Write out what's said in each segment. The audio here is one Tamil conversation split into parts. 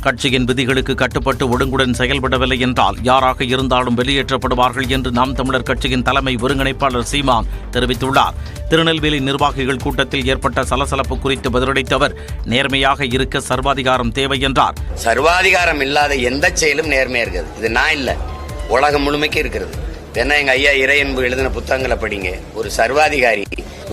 கட்சியின் விதிகளுக்கு கட்டுப்பட்டு ஒழுங்குடன் செயல்படவில்லை என்றால் யாராக இருந்தாலும் வெளியேற்றப்படுவார்கள் என்று நாம் தமிழர் கட்சியின் தலைமை ஒருங்கிணைப்பாளர் சீமான் தெரிவித்துள்ளார். திருநெல்வேலி நிர்வாகிகள் கூட்டத்தில் ஏற்பட்ட சலசலப்பு குறித்து பதிலளித்த அவர், நேர்மையாக இருக்க சர்வாதிகாரம் தேவை என்றார். சர்வாதிகாரம் இல்லாத எந்த செயலும் நேர்மையா இருக்கிறது. இது நான் இல்ல, உலகம் முழுமைக்கு இருக்கிறது. என்ன எங்க ஐயா இறையன்பு எழுதின புத்தகங்களை படிங்க. ஒரு சர்வாதிகாரி,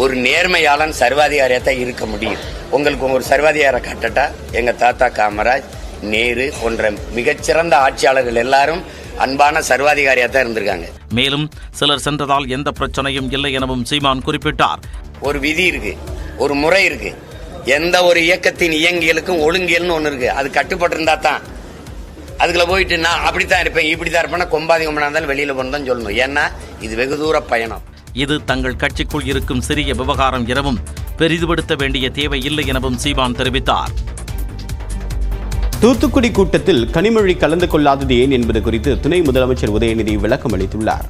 ஒரு நேர்மையாளன் சர்வாதிகாரியாத்தான் இருக்க முடியும். உங்களுக்கு ஒரு சர்வாதிகார கட்டட்டா எங்க தாத்தா காமராஜ், நேரு போன்ற மிகச்சிறந்த ஆட்சியாளர்கள் எல்லாரும் அன்பான சர்வாதிகாரியாத்தான் இருந்திருக்காங்க. மேலும் சிலர் சென்றதால் எந்த பிரச்சனையும் இல்லை எனவும் சீமான் குறிப்பிட்டார். ஒரு விதி இருக்கு, ஒரு முறை இருக்கு. எந்த ஒரு இயக்கத்தின் இயங்கியலுக்கும் ஒழுங்கியல்னு ஒண்ணு இருக்கு. அது கட்டுப்பட்டு இருந்தா தான். அதுக்குள்ள போயிட்டு நான் அப்படித்தான் இருப்பேன், இப்படித்தான் இருப்பேன், கொம்பாதி கொம்பனா இருந்தாலும் வெளியில போனதான் சொல்லணும். ஏன்னா இது வெகு தூர பயணம். இது தங்கள் கட்சிக்குள் இருக்கும் சிறிய விவகாரம் எனவும் பெரிதுபடுத்த வேண்டிய தேவை இல்லை எனவும் சீமான் தெரிவித்தார். தூத்துக்குடி கூட்டத்தில் கனிமொழி கலந்து கொள்ளாதது ஏன் என்பது குறித்து துணை முதலமைச்சர் உதயநிதி விளக்கம் அளித்துள்ளார்.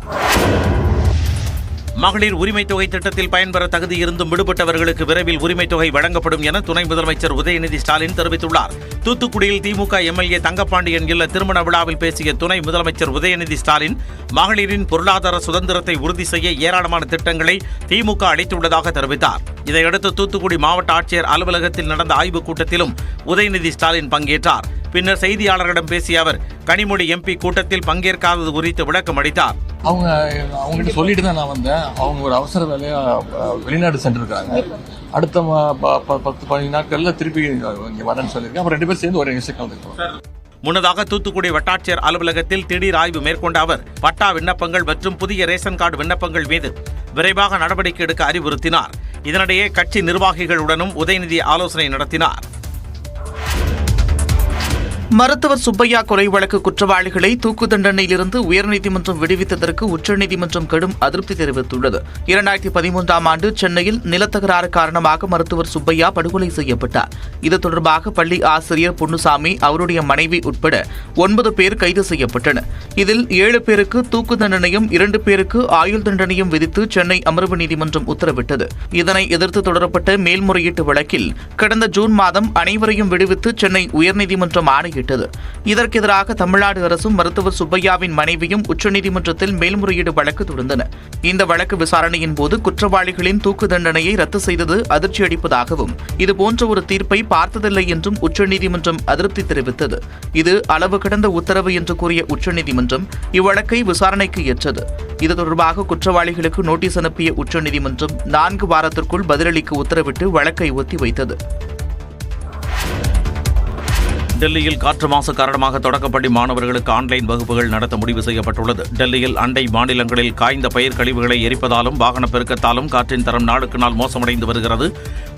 மகளிர் உரிமை தொகை திட்டத்தில் பயன்பெற தகுதி இருந்தும் விடுபட்டவர்களுக்கு விரைவில் உரிமை தொகை வழங்கப்படும் என துணை முதலமைச்சர் உதயநிதி ஸ்டாலின் தெரிவித்துள்ளார். தூத்துக்குடியில் திமுக எம்எல்ஏ தங்கப்பாண்டியன் இல்ல திருமண விழாவில் பேசிய துணை முதலமைச்சர் உதயநிதி ஸ்டாலின், மகளிரின் பொருளாதார சுதந்திரத்தை உறுதி செய்ய ஏராளமான திட்டங்களை திமுக அளித்துள்ளதாக தெரிவித்தார். இதையடுத்து தூத்துக்குடி மாவட்ட ஆட்சியர் அலுவலகத்தில் நடந்த ஆய்வுக் கூட்டத்திலும் உதயநிதி ஸ்டாலின் பங்கேற்றார். பின்னர் செய்தியாளர்களிடம் பேசிய அவர், கனிமொழி எம்பி கூட்டத்தில் பங்கேற்காதது குறித்து விளக்கம் அளித்தார். அவங்ககிட்ட சொல்லிட்டு தான் நான் வந்தேன். அவங்க ஒரு அவசர வேலையா வெளிநாடு சென்றிருக்காங்க. அடுத்த 10-15 நாட்கள்ல திருப்பி இங்க வரேன்னு சொல்லியிருக்கேன். அப்புறம் 2 பேரும் சேர்ந்து ஒரு நிகழ்ச்சி கலந்துக்கிறோம். முன்னதாக தூத்துக்குடி வட்டாட்சியர் அலுவலகத்தில் திடீர் ஆய்வு மேற்கொண்ட அவர், பட்டா விண்ணப்பங்கள் மற்றும் புதிய ரேஷன் கார்டு விண்ணப்பங்கள் மீது விரைவாக நடவடிக்கை எடுக்க அறிவுறுத்தினார். இதனிடையே கட்சி நிர்வாகிகளுடனும் உதயநிதி ஆலோசனை நடத்தினார். மருத்துவர் சுப்பையா கொலை வழக்கு குற்றவாளிகளை தூக்கு தண்டனையிலிருந்து உயர்நீதிமன்றம் விடுவித்ததற்கு உச்சநீதிமன்றம் கடும் அதிருப்தி தெரிவித்துள்ளது. 2013ஆம் ஆண்டு சென்னையில் நிலத்தகராறு காரணமாக மருத்துவர் சுப்பையா படுகொலை செய்யப்பட்டார். இது தொடர்பாக பள்ளி ஆசிரியர் பொன்னுசாமி, அவருடைய மனைவி உட்பட 9 பேர் கைது செய்யப்பட்டனர். இதில் 7 பேருக்கு தூக்கு தண்டனையும் 2 பேருக்கு ஆயுள் தண்டனையும் விதித்து சென்னை அமர்வு நீதிமன்றம் உத்தரவிட்டது. இதனை எதிர்த்து தொடரப்பட்ட மேல்முறையீட்டு வழக்கில் கடந்த ஜூன் மாதம் அனைவரையும் விடுவித்து சென்னை உயர்நீதிமன்றம் ஆணையிட்டது. இதற்கு எதிராக தமிழ்நாடு அரசும் மருத்துவர் சுப்பையாவின் மனைவியும் உச்சநீதிமன்றத்தில் மேல்முறையீடு வழக்கு தொடர்ந்தனர். இந்த வழக்கு விசாரணையின் போது குற்றவாளிகளின் தூக்கு தண்டனையை ரத்து செய்தது அதிர்ச்சி அளிப்பதாகவும், இதுபோன்ற ஒரு தீர்ப்பை பார்த்ததில்லை என்றும் உச்சநீதிமன்றம் அதிருப்தி தெரிவித்தது. இது அளவு கடந்த உத்தரவு என்று கூறிய உச்சநீதிமன்றம் இவ்வழக்கை விசாரணைக்கு ஏற்றது. இது தொடர்பாக குற்றவாளிகளுக்கு நோட்டீஸ் அனுப்பிய உச்சநீதிமன்றம் 4 வாரத்திற்குள் பதிலளிக்க உத்தரவிட்டு வழக்கை ஒத்திவைத்தது. டெல்லியில் காற்று மாசு காரணமாக தொடக்கப்பள்ளி மாணவர்களுக்கு ஆன்லைன் வகுப்புகள் நடத்த முடிவு செய்யப்பட்டுள்ளது. டெல்லியில் அண்டை மாநிலங்களில் காய்ந்த பயிர் கழிவுகளை எரிப்பதாலும் வாகன பெருக்கத்தாலும் காற்றின் தரம் நாளுக்கு நாள் மோசமடைந்து வருகிறது.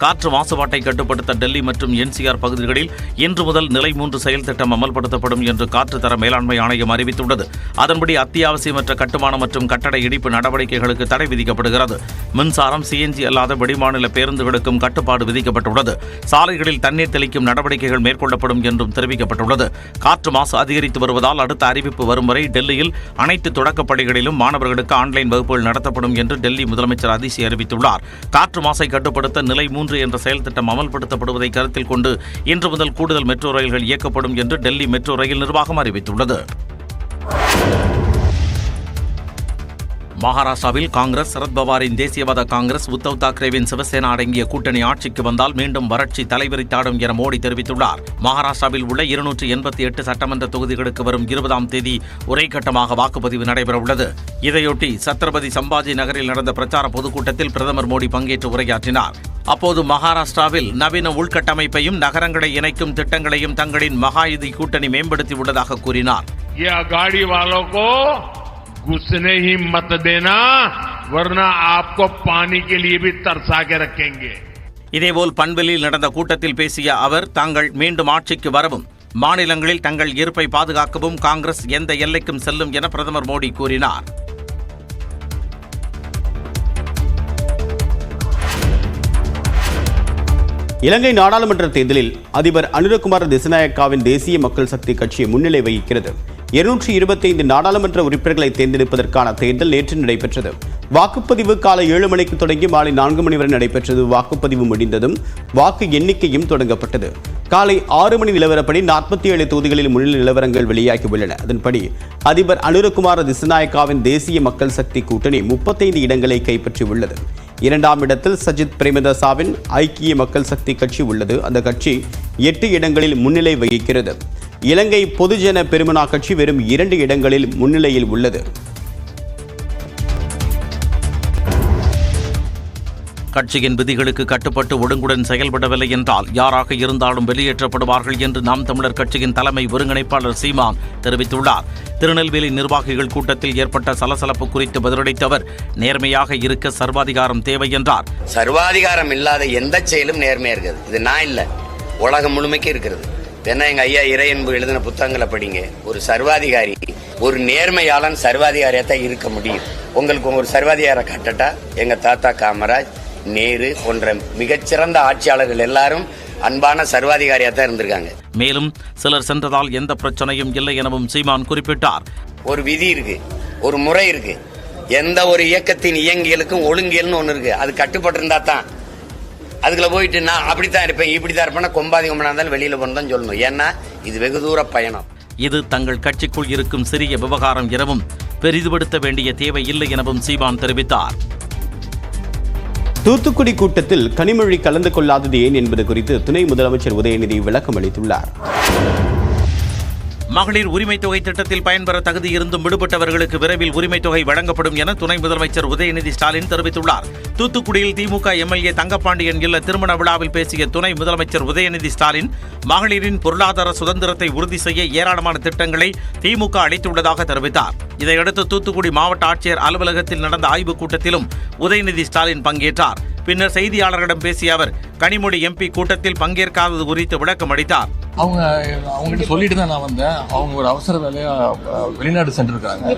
காற்று மாசுபாட்டை கட்டுப்படுத்த டெல்லி மற்றும் என்சிஆர் பகுதிகளில் இன்று முதல் நிலை 3 செயல் திட்டம் அமல்படுத்தப்படும் என்று காற்று தர மேலாண்மை ஆணையம் அறிவித்துள்ளது. அதன்படி அத்தியாவசியமற்ற கட்டுமான மற்றும் கட்டட இடிப்பு நடவடிக்கைகளுக்கு தடை விதிக்கப்படுகிறது. மின்சாரம், சிஎன்ஜி அல்லாத வெளிமாநில பேருந்துகளுக்கும் கட்டுப்பாடு விதிக்கப்பட்டுள்ளது. சாலைகளில் தண்ணீர் தெளிக்கும் நடவடிக்கைகள் மேற்கொள்ளப்படும் என்றும் தெரிவிக்கப்பட்டுள்ளது. காற்று மாசு அதிகரித்து வருவதால் அடுத்த அறிவிப்பு வரும் வரை டெல்லியில் அனைத்து தொடக்கப் பள்ளிகளிலும் மாணவர்களுக்கு ஆன்லைன் வகுப்புகள் நடத்தப்படும் என்று டெல்லி முதலமைச்சர் அதிசி அறிவித்துள்ளார். காற்று மாசை கட்டுப்படுத்த நிலை 3 என்ற செயல் திட்டம் அமல்படுத்தப்படுவதை கருத்தில் கொண்டு இன்று முதல் கூடுதல் மெட்ரோ ரயில்கள் இயக்கப்படும் என்று டெல்லி மெட்ரோ ரயில் நிர்வாகம் அறிவித்துள்ளது. மகாராஷ்டிராவில் காங்கிரஸ், சரத்பவாரின் தேசியவாத காங்கிரஸ், உத்தவ் தாக்கரேவின் சிவசேனா அடங்கிய கூட்டணி ஆட்சிக்கு வந்தால் மீண்டும் வறட்சி தலைவிரித்தாடும் என மோடி தெரிவித்துள்ளார். மகாராஷ்டிராவில் உள்ள 288 சட்டமன்ற தொகுதிகளுக்கு வரும் 20ஆம் தேதி ஒரே கட்டமாக வாக்குப்பதிவு நடைபெறவுள்ளது. இதையொட்டி சத்ரபதி சம்பாஜி நகரில் நடந்த பிரச்சார பொதுக்கூட்டத்தில் பிரதமர் மோடி பங்கேற்று உரையாற்றினார். அப்போது மகாராஷ்டிராவில் நவீன உள்கட்டமைப்பையும் நகரங்களை இணைக்கும் திட்டங்களையும் தங்களின் மகாயுதி கூட்டணி மேம்படுத்தியுள்ளதாக கூறினார். घुसने ही मत देना, वरना आपको पानी के लिए भी तरसा के रखेंगे. இதேபோல் பன்வெளியில் நடந்த கூட்டத்தில் பேசிய அவர், தாங்கள் மீண்டும் ஆட்சிக்கு வரவும் மாநிலங்களில் தங்கள் இருப்பை பாதுகாக்கவும் காங்கிரஸ் எந்த எல்லைக்கும் செல்லும் என பிரதமர் மோடி கூறினார். இலங்கை நாடாளுமன்ற தேர்தலில் அதிபர் அனுரகுமார திசாநாயக்காவின் தேசிய மக்கள் சக்தி கட்சி முன்னிலை வகிக்கிறது. 225 நாடாளுமன்ற உறுப்பினர்களை தேர்ந்தெடுப்பதற்கான தேர்தல் நேற்று நடைபெற்றது. வாக்குப்பதிவு காலை 7 மணிக்கு தொடங்கி மாலை 4 மணி வரை நடைபெற்றது. வாக்குப்பதிவு முடிந்ததும் வாக்கு எண்ணிக்கையும் தொடங்கப்பட்டது. காலை 6 மணி நிலவரப்படி 47 தொகுதிகளில் முன்னிலை நிலவரங்கள் வெளியாகியுள்ளன. அதன்படி அதிபர் அனுரகுமார திசுநாயக்காவின் தேசிய மக்கள் சக்தி கூட்டணி 35 இடங்களை கைப்பற்றியுள்ளது. 2ஆம் இடத்தில் சஜித் பிரேமதாசாவின் ஐக்கிய மக்கள் சக்தி கட்சி உள்ளது. அந்த கட்சி 8 இடங்களில் முன்னிலை வகிக்கிறது. இலங்கை பொதுஜன பெருமனா கட்சி வெறும் 2 இடங்களில் முன்னிலையில் உள்ளது. கட்சியின் விதிகளுக்கு கட்டுப்பட்டு ஒழுங்குடன் செயல்படவில்லை என்றால் யாராக இருந்தாலும் வெளியேற்றப்படுவார்கள் என்று நாம் தமிழர் கட்சியின் தலைமை ஒருங்கிணைப்பாளர் சீமான் தெரிவித்துள்ளார். திருநெல்வேலி நிர்வாகிகள் கூட்டத்தில் ஏற்பட்ட சலசலப்பு குறித்து பதிலளித்த அவர், நேர்மையாக இருக்க சர்வாதிகாரம் தேவை என்றார். சர்வாதிகாரம் இல்லாத எந்த செயலும் நேர்மையா இருக்குது. இது நான் இல்ல, உலகம் முழுமைக்கு இருக்கிறது. என்ன எங்க ஐயா இறையன்பு எழுதின புத்தகங்களை படிங்க. ஒரு சர்வாதிகாரி, ஒரு நேர்மையாளன் சர்வாதிகாரியாத்தான் இருக்க முடியும். உங்களுக்கு ஒரு சர்வாதிகார கட்டட்டா எங்க தாத்தா காமராஜ், நேரு போன்ற மிகச்சிறந்த ஆட்சியாளர்கள் எல்லாரும் அன்பான சர்வாதிகாரியாத்தான் இருந்திருக்காங்க. மேலும் சிலர் சென்றதால் எந்த பிரச்சனையும் இல்லை எனவும் சீமான் குறிப்பிட்டார். ஒரு விதி இருக்கு, ஒரு முறை இருக்கு. எந்த ஒரு இயக்கத்தின் இயங்கியலுக்கும் ஒழுங்கியல்னு ஒண்ணு இருக்கு. அது கட்டுப்பட்டு இருந்தா தான். அதுக்குள்ள போயிட்டு நான் அப்படித்தான் இருப்பேன், இப்படித்தான் இருப்பேன், கொம்பாதி கொம்பனா இருந்தாலும் வெளியில போனதான் சொல்லணும். ஏன்னா இது வெகு தூர பயணம். இது தங்கள் கட்சிக்குள் இருக்கும் சிறிய விவகாரம் எனவும் பெரிதுபடுத்த வேண்டிய தேவை இல்லை எனவும் சீமான் தெரிவித்தார். தூத்துக்குடி கூட்டத்தில் கனிமொழி கலந்து கொள்ளாதது ஏன் என்பது குறித்து துணை முதலமைச்சர் உதயநிதி விளக்கம் அளித்துள்ளார். மகளிர் உரிமைத் தொகை திட்டத்தில் பயன்பெற தகுதி இருந்தும் விடுபட்டவர்களுக்கு விரைவில் உரிமைத் தொகை வழங்கப்படும் என துணை முதலமைச்சர் உதயநிதி ஸ்டாலின் தெரிவித்துள்ளார். தூத்துக்குடியில் திமுக எம்எல்ஏ தங்கப்பாண்டியன் இல்ல திருமண விழாவில் பேசிய துணை முதலமைச்சர் உதயநிதி ஸ்டாலின், மகளிரின் பொருளாதார சுதந்திரத்தை உறுதி செய்ய ஏராளமான திட்டங்களை திமுக அளித்துள்ளதாக தெரிவித்தார். இதையடுத்து தூத்துக்குடி மாவட்ட ஆட்சியர் அலுவலகத்தில் நடந்த ஆய்வுக் கூட்டத்திலும் உதயநிதி ஸ்டாலின் பங்கேற்றார். பின்னர் செய்தியாளர்களிடம் பேசிய அவர், கனிமொழி எம்பி கூட்டத்தில் பங்கேற்காதது குறித்து விளக்கம் அளித்தார். அவங்ககிட்ட சொல்லிட்டு தான் நான் வந்தேன். அவங்க ஒரு அவசர வேலையா வெளிநாடு சென்றிருக்காங்க.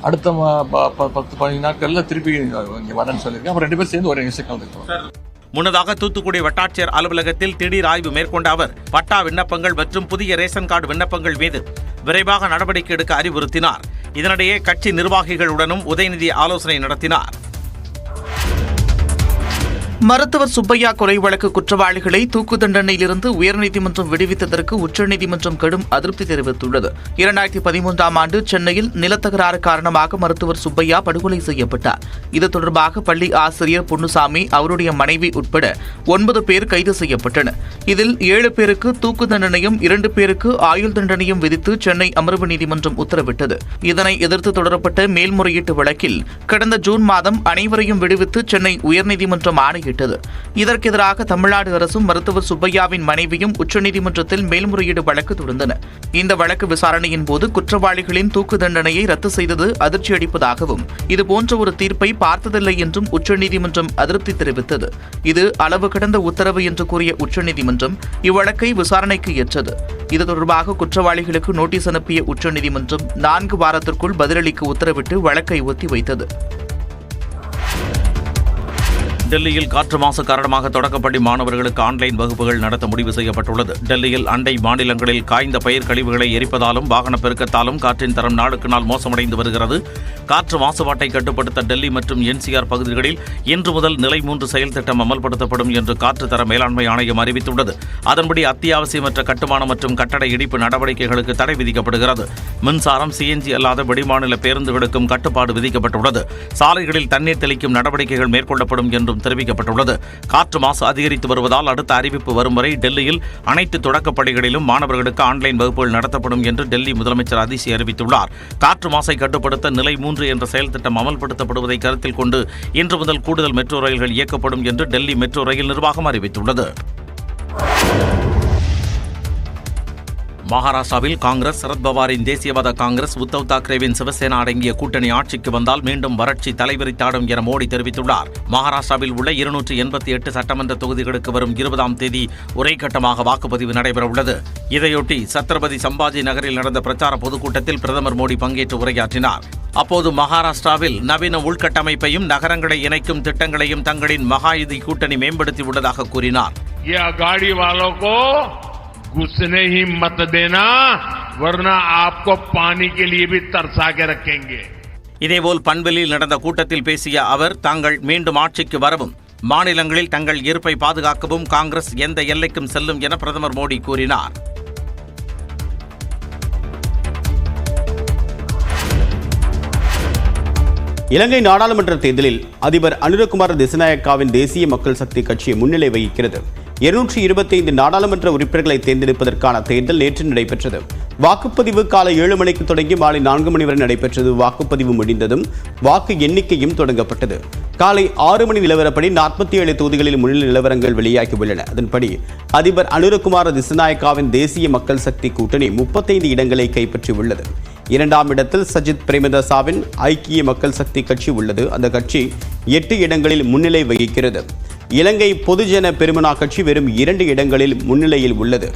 அடுத்த 10-15 நாட்கள்ல திருப்பி இங்க வரேன்னு சொல்லியிருக்கேன். அப்புறம் 2 பேர் சேர்ந்து ஒரு நிகழ்ச்சி கலந்துக்கிறோம். முன்னதாக தூத்துக்குடி வட்டாட்சியர் அலுவலகத்தில் திடீர் ஆய்வு மேற்கொண்ட அவர், பட்டா விண்ணப்பங்கள் மற்றும் புதிய ரேஷன் கார்டு விண்ணப்பங்கள் மீது விரைவாக நடவடிக்கை எடுக்க அறிவுறுத்தினார். இதனிடையே கட்சி நிர்வாகிகளுடனும் உதயநிதி ஆலோசனை நடத்தினார். மருத்துவர் சுப்பையா கொலை வழக்கு குற்றவாளிகளை தூக்கு தண்டனையிலிருந்து உயர்நீதிமன்றம் விடுவித்ததற்கு உச்சநீதிமன்றம் கடும் அதிருப்தி தெரிவித்துள்ளது. 2013ஆம் ஆண்டு சென்னையில் நிலத்தகராறு காரணமாக மருத்துவர் சுப்பையா படுகொலை செய்யப்பட்டார். இது தொடர்பாக பள்ளி ஆசிரியர் பொன்னுசாமி, அவருடைய மனைவி உட்பட 9 பேர் கைது செய்யப்பட்டனர். இதில் 7 பேருக்கு தூக்கு தண்டனையும் 2 பேருக்கு ஆயுள் தண்டனையும் விதித்து சென்னை அமர்வு நீதிமன்றம் உத்தரவிட்டது. இதனை எதிர்த்து தொடரப்பட்ட மேல்முறையீட்டு வழக்கில் கடந்த ஜூன் மாதம் அனைவரையும் விடுவித்து சென்னை உயர்நீதிமன்றம் ஆணையிட்டது. இதற்கு எதிராக தமிழ்நாடு அரசும் மருத்துவர் சுப்பையாவின் மனைவியும் உச்சநீதிமன்றத்தில் மேல்முறையீடு வழக்கு தொடர்ந்தனர். இந்த வழக்கு விசாரணையின் போது குற்றவாளிகளின் தூக்கு தண்டனையை ரத்து செய்தது அதிர்ச்சி அளிப்பதாகவும், இதுபோன்ற ஒரு தீர்ப்பை பார்த்ததில்லை என்றும் உச்சநீதிமன்றம் அதிருப்தி தெரிவித்தது. இது அளவு கடந்த உத்தரவு என்று கூறிய உச்சநீதிமன்றம் இவ்வழக்கை விசாரணைக்கு ஏற்றது. இது தொடர்பாக குற்றவாளிகளுக்கு நோட்டீஸ் அனுப்பிய உச்சநீதிமன்றம் 4 வாரத்திற்குள் பதிலளிக்க உத்தரவிட்டு வழக்கை ஒத்திவைத்தது. டெல்லியில் காற்று மாசு காரணமாக தொடக்கப்பள்ளி மாணவர்களுக்கு ஆன்லைன் வகுப்புகள் நடத்த முடிவு செய்யப்பட்டுள்ளது. டெல்லியில் அண்டை மாநிலங்களில் காய்ந்த பயிர் கழிவுகளை எரிப்பதாலும் வாகன பெருக்கத்தாலும் காற்றின் தரம் நாளுக்கு நாள் மோசமடைந்து வருகிறது. காற்று மாசுபாட்டை கட்டுப்படுத்த டெல்லி மற்றும் என்சிஆர் பகுதிகளில் இன்று முதல் நிலை 3 செயல் திட்டம் அமல்படுத்தப்படும் என்று காற்று தர மேலாண்மை ஆணையம் அறிவித்துள்ளது. அதன்படி அத்தியாவசியமற்ற கட்டுமான மற்றும் கட்டட இடிப்பு நடவடிக்கைகளுக்கு தடை விதிக்கப்படுகிறது. மின்சாரம், சிஎன்ஜி அல்லாத வெளிமாநில பேருந்துகளுக்கும் கட்டுப்பாடு விதிக்கப்பட்டுள்ளது. சாலைகளில் தண்ணீர் தெளிக்கும் நடவடிக்கைகள் மேற்கொள்ளப்படும் என்றும் தெரிவிக்கப்பட்டுள்ளது. காற்று மாசு அதிகரித்து வருவதால் அடுத்த அறிவிப்பு வரும் வரை டெல்லியில் அனைத்து தொடக்கப் பள்ளிகளிலும் மாணவர்களுக்கு ஆன்லைன் வகுப்புகள் நடத்தப்படும் என்று டெல்லி முதலமைச்சர் அதிசி அறிவித்துள்ளார். காற்று மாசை கட்டுப்படுத்த நிலை 3 என்ற செயல் திட்டம் அமல்படுத்தப்படுவதை கருத்தில் கொண்டு இன்று முதல் கூடுதல் மெட்ரோ ரயில்கள் இயக்கப்படும் என்று டெல்லி மெட்ரோ ரயில் நிர்வாகம் அறிவித்துள்ளது. மகாராஷ்டிராவில் காங்கிரஸ், சரத்பவாரின் தேசியவாத காங்கிரஸ், உத்தவ் தாக்கரேவின் சிவசேனா அடங்கிய கூட்டணி ஆட்சிக்கு வந்தால் மீண்டும் வறட்சி தலைவிரித்தாடும் என மோடி தெரிவித்துள்ளார். மகாராஷ்டிராவில் உள்ள 288 சட்டமன்ற தொகுதிகளுக்கு வரும் 20ஆம் தேதி ஒரே கட்டமாக வாக்குப்பதிவு நடைபெறவுள்ளது. இதையொட்டி சத்ரபதி சம்பாஜி நகரில் நடந்த பிரச்சார பொதுக்கூட்டத்தில் பிரதமர் மோடி பங்கேற்று உரையாற்றினார். அப்போது மகாராஷ்டிராவில் நவீன உள்கட்டமைப்பையும் நகரங்களை இணைக்கும் திட்டங்களையும் தங்களின் மகாயுதி கூட்டணி மேம்படுத்தியுள்ளதாக கூறினார். घुसने ही मत देना, वरना आपको पानी के लिए भी तरसा के रखेंगे। இதேபோல் பன்வெளியில் நடந்த கூட்டத்தில் பேசிய அவர் தாங்கள் மீண்டும் ஆட்சிக்கு வரவும் மாநிலங்களில் தங்கள் இருப்பை பாதுகாக்கவும் காங்கிரஸ் எந்த எல்லைக்கும் செல்லும் என பிரதமர் மோடி கூறினார். இலங்கை நாடாளுமன்ற தேர்தலில் அதிபர் அனுரகுமார திசாநாயக்காவின் தேசிய மக்கள் சக்தி கட்சி முன்னிலை வகிக்கிறது. 225 நாடாளுமன்ற உறுப்பினர்களை தேர்ந்தெடுப்பதற்கான தேர்தல் நேற்று நடைபெற்றது. வாக்குப்பதிவு காலை 7 மணிக்கு தொடங்கி மாலை 4 மணி வரை நடைபெற்றது. வாக்குப்பதிவு முடிந்ததும் வாக்கு எண்ணிக்கையும் தொடங்கப்பட்டது. காலை 6 மணி நிலவரப்படி 47 தொகுதிகளில் முன்னிலை நிலவரங்கள் வெளியாகியுள்ளன. அதன்படி அதிபர் அனுரகுமார திசாநாயக்காவின் தேசிய மக்கள் சக்தி கூட்டணி 35 இடங்களை கைப்பற்றியுள்ளது. 2ஆம் இடத்தில் சஜித் பிரேமதாசாவின் ஐக்கிய மக்கள் சக்தி கட்சி உள்ளது. அந்த கட்சி 8 இடங்களில் முன்னிலை வகிக்கிறது. இலங்கை பொதுஜன பெருமனா கட்சி வெறும் 2 இடங்களில் முன்னிலையில் உள்ளது.